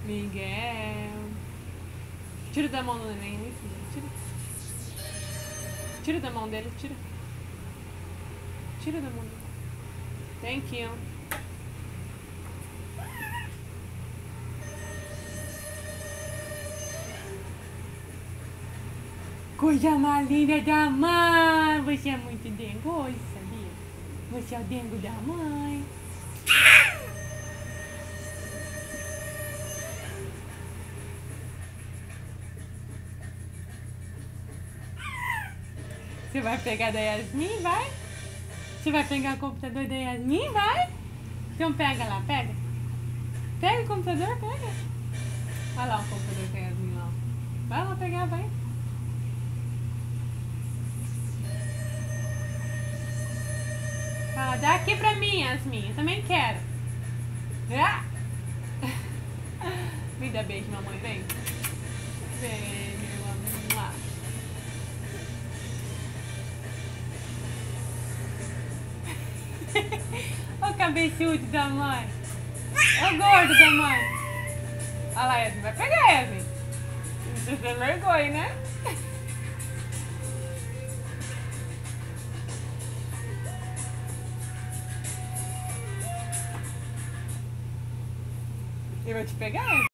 Miguel. Tira da mão do neném, né, filha? Tira. Tira da mão dele, tira. Tira da mão dele. Thank you. Coisa mais linda da mãe. Você é muito dengoso, sabia? Você é o dengo da mãe. Você vai pegar da Yasmin, vai? Você vai pegar o computador da Yasmin, vai? Então pega lá, pega. Pega o computador, pega. Olha lá o computador da Yasmin lá. Vai lá pegar, vai. Fala, dá aqui pra mim, Yasmin. Eu também quero. Ah! Me dá beijo, mamãe, vem. Vem, meu amor. O cabeçudo da mãe. É o gordo da mãe. Olha lá, Yasmin. Vai pegar, Yasmin. Você tem vergonha, né? Eu vou te pegar, Yasmin.